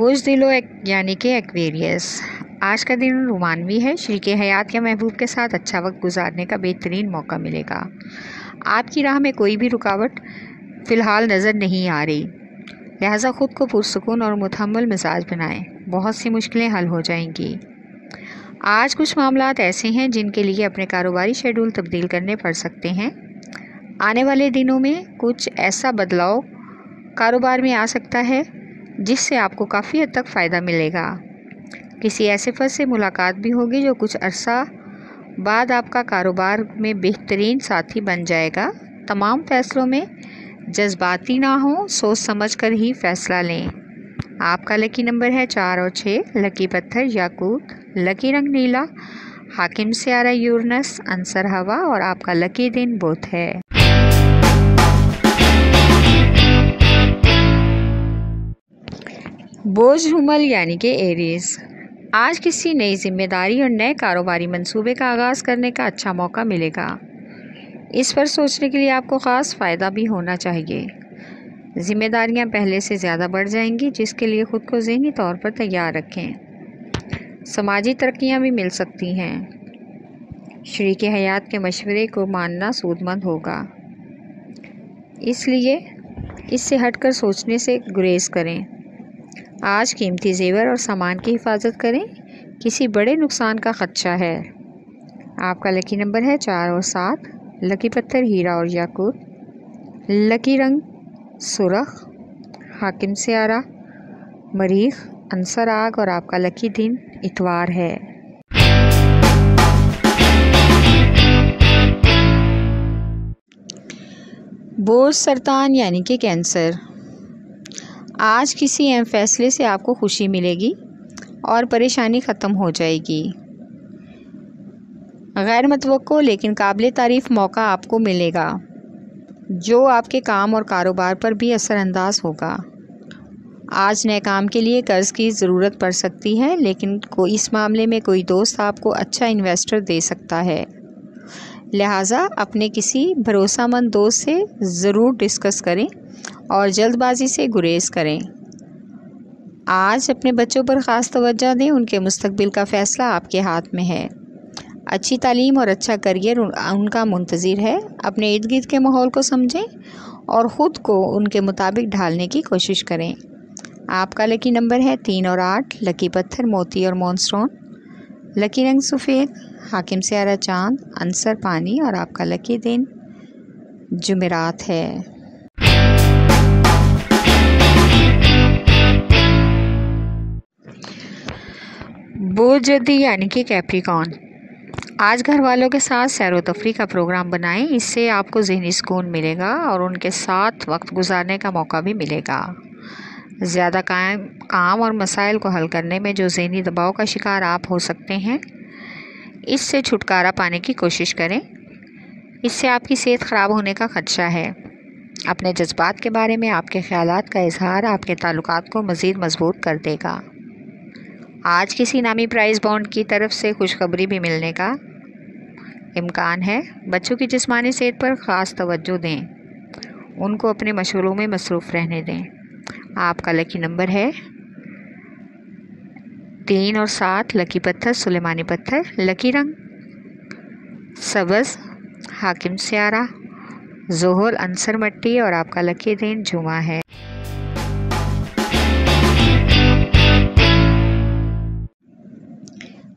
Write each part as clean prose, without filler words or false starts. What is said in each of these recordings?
बोझ दिलो यानी कि एक्वेरियस। आज का दिन रोमानवी है। शरीक हयात या महबूब के साथ अच्छा वक्त गुजारने का बेहतरीन मौका मिलेगा। आपकी राह में कोई भी रुकावट फ़िलहाल नज़र नहीं आ रही, लिहाजा ख़ुद को पुरसुकून और मुतहम्मिल मिजाज बनाएं। बहुत सी मुश्किलें हल हो जाएंगी। आज कुछ मामलात ऐसे हैं जिनके लिए अपने कारोबारी शेड्यूल तब्दील करने पड़ सकते हैं। आने वाले दिनों में कुछ ऐसा बदलाव कारोबार में आ सकता है जिससे आपको काफ़ी हद तक फ़ायदा मिलेगा। किसी ऐसे फर्द से मुलाकात भी होगी जो कुछ अरसा बाद आपका कारोबार में बेहतरीन साथी बन जाएगा। तमाम फैसलों में जज्बाती ना हो, सोच समझ कर ही फ़ैसला लें। आपका लकी नंबर है 4 और 6। लकी पत्थर याकूत, लकी रंग नीला, हाकिम सियारा यूरनस, अंसर हवा और आपका लकी दिन बुध है। बोझ हुमल यानी कि एरीज। आज किसी नई जिम्मेदारी और नए कारोबारी मंसूबे का आगाज़ करने का अच्छा मौका मिलेगा। इस पर सोचने के लिए आपको ख़ास फ़ायदा भी होना चाहिए। जिम्मेदारियां पहले से ज़्यादा बढ़ जाएंगी, जिसके लिए ख़ुद को ज़हनी तौर पर तैयार रखें। समाजी तरक्कियां भी मिल सकती हैं। शरीक हयात के मशवरे को मानना सूदमंद होगा, इसलिए इससे हटकर सोचने से गुरेज करें। आज कीमती जेवर और सामान की हिफाजत करें, किसी बड़े नुकसान का खदशा है। आपका लकी नंबर है 4 और 7। लकी पत्थर हीरा और याकूत, लकी रंग सुरख, हाकिम सियारा मरीख, अंसर आग और आपका लकी दिन इतवार है। बोझ सरतान यानी कि कैंसर। आज किसी अहम फैसले से आपको खुशी मिलेगी और परेशानी ख़त्म हो जाएगी। गैर मुतवक्को लेकिन काबिल तारीफ़ मौका आपको मिलेगा, जो आपके काम और कारोबार पर भी असरअंदाज होगा। आज नए काम के लिए कर्ज़ की ज़रूरत पड़ सकती है, लेकिन इस मामले में कोई दोस्त आपको अच्छा इन्वेस्टर दे सकता है। लिहाजा अपने किसी भरोसामंद दोस्त से ज़रूर डिस्कस करें और जल्दबाजी से गुरेज करें। आज अपने बच्चों पर ख़ास तवज्जो दें, उनके मुस्तकबिल का फ़ैसला आपके हाथ में है। अच्छी तालीम और अच्छा करियर उनका मुंतज़िर है। अपने इर्द गिर्द के माहौल को समझें और ख़ुद को उनके मुताबिक ढालने की कोशिश करें। आपका लकी नंबर है 3 और 8। लकी पत्थर मोती और मोनस्टोन, लकी रंग सफ़ेद, हाकिम सियारा चाँद, अंसर पानी और आपका लकी दिन जुमेरात है। बोझ जद्दी यानी कि कैप्रिकॉर्न। आज घर वालों के साथ सैर व तफरीह का प्रोग्राम बनाएं, इससे आपको ज़हनी सुकून मिलेगा और उनके साथ वक्त गुजारने का मौका भी मिलेगा। ज़्यादा काम और मसाइल को हल करने में जो ज़हनी दबाव का शिकार आप हो सकते हैं, इससे छुटकारा पाने की कोशिश करें। इससे आपकी सेहत ख़राब होने का ख़दशा है। अपने जज्बात के बारे में आपके ख़यालात का इजहार आपके ताल्लुकात को मज़ीद मजबूत कर देगा। आज किसी नामी प्राइज़ बॉन्ड की तरफ से खुशखबरी भी मिलने का इम्कान है। बच्चों की जिस्मानी सेहत पर ख़ास तवज्जो दें, उनको अपने मशगलों में मसरूफ़ रहने दें। आपका लकी नंबर है 3 और 7। लकी पत्थर सुलेमानी पत्थर, लकी रंग सब्ज़, हाकिम सियारा जोहल, अंसर मट्टी और आपका लकी दिन जुमा है।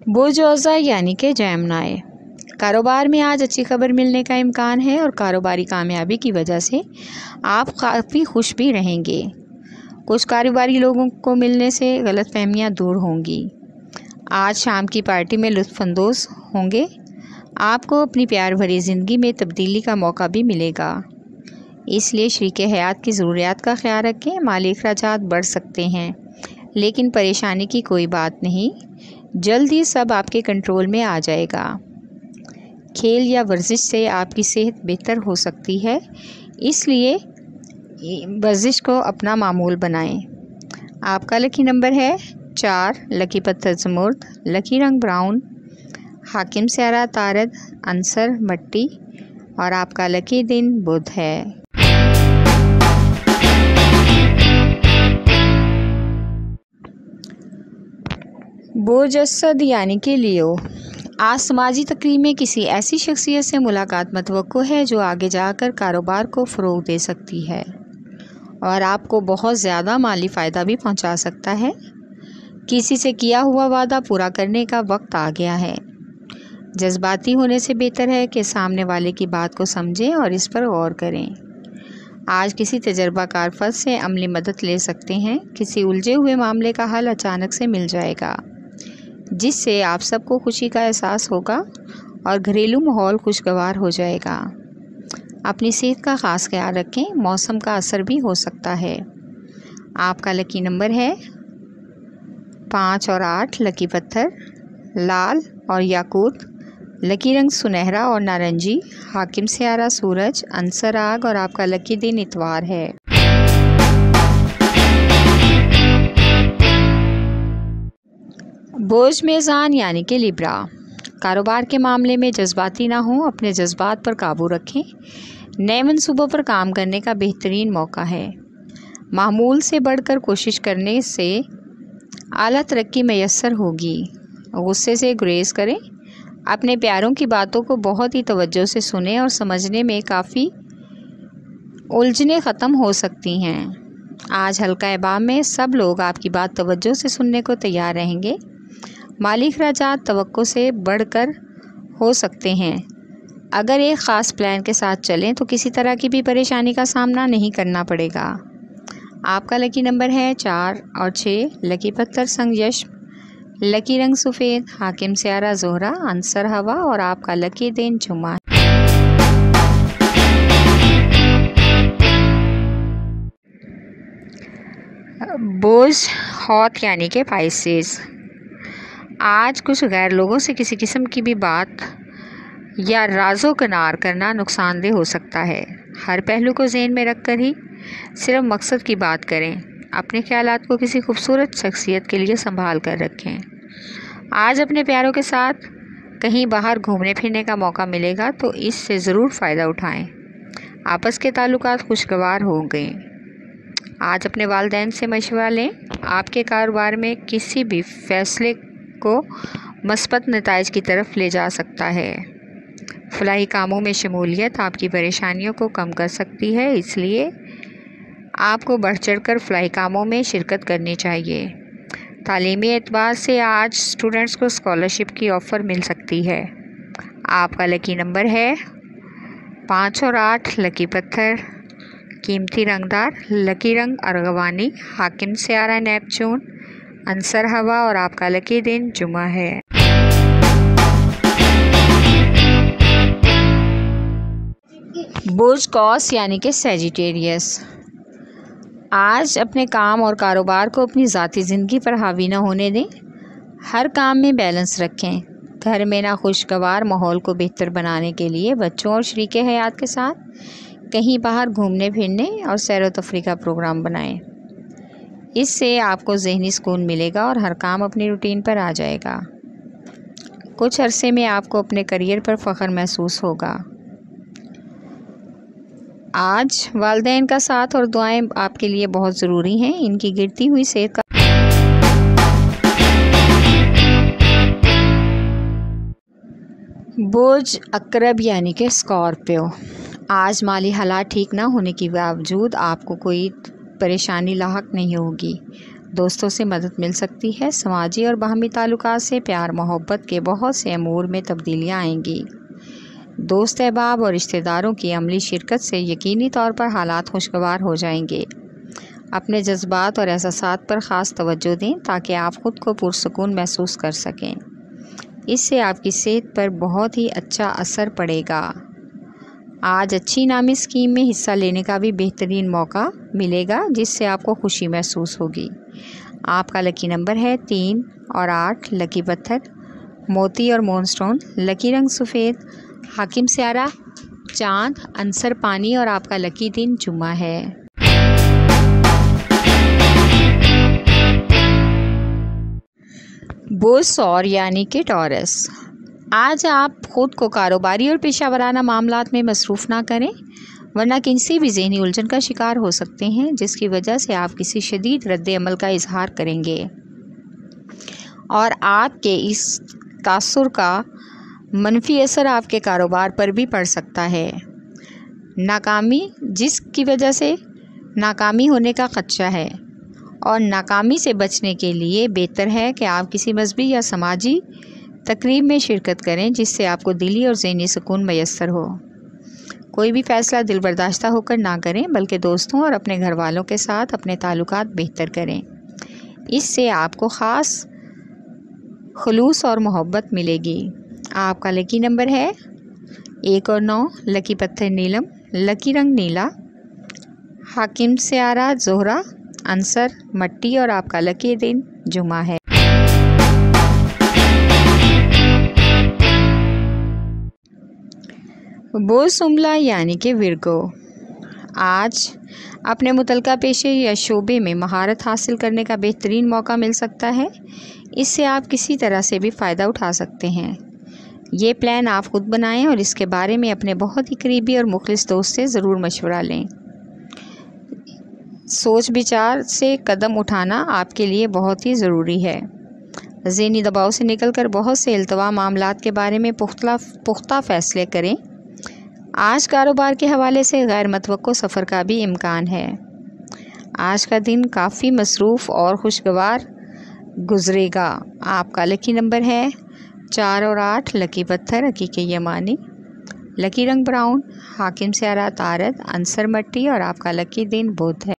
बोझ औज़ा यानी कि जैमनाए। कारोबार में आज अच्छी खबर मिलने का इम्कान है और कारोबारी कामयाबी की वजह से आप काफ़ी खुश भी रहेंगे। कुछ कारोबारी लोगों को मिलने से गलतफहमियां दूर होंगी। आज शाम की पार्टी में लुत्फ़अंदोज़ होंगे। आपको अपनी प्यार भरी ज़िंदगी में तब्दीली का मौका भी मिलेगा, इसलिए शरीक हयात की ज़रूरियात का ख्याल रखें। माली अखराजात बढ़ सकते हैं, लेकिन परेशानी की कोई बात नहीं, जल्द ही सब आपके कंट्रोल में आ जाएगा। खेल या वर्जिश से आपकी सेहत बेहतर हो सकती है, इसलिए वर्जिश को अपना मामूल बनाएं। आपका लकी नंबर है 4। लकी पत्थर ज़मुर्द, लकी रंग ब्राउन, हाकिम सियारा तारद, अंसर मट्टी और आपका लकी दिन बुध है। बोझ असद यानी कि लियो, आज समाजी तकरीब में किसी ऐसी शख्सियत से मुलाकात मतवक्को है जो आगे जाकर कारोबार को फ़रोग़ दे सकती है और आपको बहुत ज़्यादा माली फ़ायदा भी पहुंचा सकता है। किसी से किया हुआ वादा पूरा करने का वक्त आ गया है। जज्बाती होने से बेहतर है कि सामने वाले की बात को समझें और इस पर गौर करें। आज किसी तजर्बाकार फ़र्द से अमली मदद ले सकते हैं। किसी उलझे हुए मामले का हल अचानक से मिल जाएगा, जिससे आप सबको खुशी का एहसास होगा और घरेलू माहौल खुशगवार हो जाएगा। अपनी सेहत का ख़ास ख्याल रखें, मौसम का असर भी हो सकता है। आपका लकी नंबर है 5 और 8। लकी पत्थर लाल और याकूत। लकी रंग सुनहरा और नारंगी। हाकिम सियारा सूरज, अंसर आग और आपका लकी दिन इतवार है। बोझ मेज़ान यानी कि लिब्रा, कारोबार के मामले में जज्बाती ना हों, अपने जज्बात पर काबू रखें। नए मंसूबों पर काम करने का बेहतरीन मौका है। मामूल से बढ़कर कोशिश करने से आला तरक्की मैसर होगी। गुस्से से गुरेज करें। अपने प्यारों की बातों को बहुत ही तवज्जो से सुनें और समझने में काफ़ी उलझनें ख़त्म हो सकती हैं। आज हल्का एहबाब में सब लोग आपकी बात तवज्जो से सुनने को तैयार रहेंगे। माली खर्चात तवक्को से बढ़कर हो सकते हैं। अगर एक ख़ास प्लान के साथ चलें तो किसी तरह की भी परेशानी का सामना नहीं करना पड़ेगा। आपका लकी नंबर है 4 और 6। लकी पत्थर संग यश। लकी रंग सफ़ेद। हाकिम सियारा ज़ोहरा, अंसर हवा और आपका लकी दिन जुमा। बोझ हौत यानी कि पाइसेस, आज कुछ गैर लोगों से किसी किस्म की भी बात या राज़ो कनार करना नुकसानदेह हो सकता है। हर पहलू को ज़हन में रखकर ही सिर्फ मकसद की बात करें। अपने ख्यालात को किसी खूबसूरत शख्सियत के लिए संभाल कर रखें। आज अपने प्यारों के साथ कहीं बाहर घूमने फिरने का मौका मिलेगा तो इससे ज़रूर फ़ायदा उठाएं। आपस के ताल्लुकात खुशगवार होंगे। आज अपने वालिदैन से मशवरा लें। आपके कारोबार में किसी भी फैसले को मस्बत नताइज की तरफ ले जा सकता है। फलाही कामों में शमूलियत आपकी परेशानियों को कम कर सकती है, इसलिए आपको बढ़ चढ़ कर फलाही कामों में शिरकत करनी चाहिए। तालीमी एतबार से आज स्टूडेंट्स को स्कॉलरशिप की ऑफ़र मिल सकती है। आपका लकी नंबर है 5 और 8। लकी पत्थर कीमती रंगदार। लकी रंग अर्गवानी। हाकिम सियारा नेपचून, अंसर हवा और आपका लकी दिन जुमा है। बोझ कौस यानी कि सैजिटेरियस, आज अपने काम और कारोबार को अपनी ज़ाती ज़िंदगी पर हावी न होने दें। हर काम में बैलेंस रखें। घर में ना खुशगवार माहौल को बेहतर बनाने के लिए बच्चों और शरीके हयात के साथ कहीं बाहर घूमने फिरने और सैर व तफरीह का प्रोग्राम बनाएं। इससे आपको ज़हनी सुकून मिलेगा और हर काम अपनी रूटीन पर आ जाएगा। कुछ अरसे में आपको अपने करियर पर फ़ख्र महसूस होगा। आज वालिदैन का साथ और दुआएं आपके लिए बहुत ज़रूरी हैं। इनकी गिरती हुई सेहत का बोझ अकरब यानी कि स्कॉर्पियो, आज माली हालात ठीक ना होने के बावजूद आपको कोई परेशानी लाहक नहीं होगी। दोस्तों से मदद मिल सकती है। समाजी और बाहमी ताल्लुकात से प्यार मोहब्बत के बहुत से अमूर में तब्दीलियाँ आएंगी। दोस्त अहबाब और रिश्तेदारों की अमली शिरकत से यकीनी तौर पर हालात खुशगवार हो जाएंगे। अपने जज्बात और एहसासात पर ख़ास तवज्जो दें ताकि आप ख़ुद को पुरसुकून महसूस कर सकें। इससे आपकी सेहत पर बहुत ही अच्छा असर पड़ेगा। आज अच्छी नामी स्कीम में हिस्सा लेने का भी बेहतरीन मौका मिलेगा, जिससे आपको खुशी महसूस होगी। आपका लकी नंबर है 3 और 8। लकी पत्थर मोती और मोनस्टोन। लकी रंग सफ़ेद। हाकिम सियारा चाँद, अंसर पानी और आपका लकी दिन जुमा है। बोझ सौर यानी कि टॉरस, आज आप ख़ुद को कारोबारी और पेशा वराना मामलात में मसरूफ़ ना करें, वरना किसी भी ज़हनी उलझन का शिकार हो सकते हैं, जिसकी वजह से आप किसी शदीद रद्द अमल का इजहार करेंगे और आपके इस तासुर का मनफी असर आपके कारोबार पर भी पड़ सकता है। नाकामी जिसकी वजह से नाकामी होने का खदशा है, और नाकामी से बचने के लिए बेहतर है कि आप किसी मजहबी या समाजी तकरीब में शिरकत करें जिससे आपको दिली और ज़हनी सुकून मैसर हो। कोई भी फ़ैसला दिल बर्दाश्ता होकर ना करें, बल्कि दोस्तों और अपने घर वालों के साथ अपने ताल्लुकात बेहतर करें। इससे आपको ख़ास खुलूस और मोहब्बत मिलेगी। आपका लकी नंबर है 1 और 9। लकी पत्थर नीलम, लकी रंग नीला, हाकिम सियारा ज़ोहरा, अंसर मट्टी और आपका लकी दिन जुमा है। बोसुमला यानी कि विर्गो, आज अपने मुतलका पेशे या शोबे में महारत हासिल करने का बेहतरीन मौका मिल सकता है। इससे आप किसी तरह से भी फ़ायदा उठा सकते हैं। ये प्लान आप खुद बनाएं और इसके बारे में अपने बहुत ही करीबी और मुखलिस दोस्त से ज़रूर मशवरा लें। सोच विचार से कदम उठाना आपके लिए बहुत ही ज़रूरी है। ज़हनी दबाव से निकलकर बहुत से इल्तवा मामलात के बारे में पुख्ता फ़ैसले करें। आज कारोबार के हवाले से गैर मुतवक्को सफ़र का भी इम्कान है। आज का दिन काफ़ी मसरूफ़ और खुशगवार गुजरेगा। आपका लकी नंबर है 4 और 8। लकी पत्थर हकीके यमानी, लकी रंग ब्राउन, हाकिम सियारा तारद, अंसर मट्टी और आपका लकी दिन बुध है।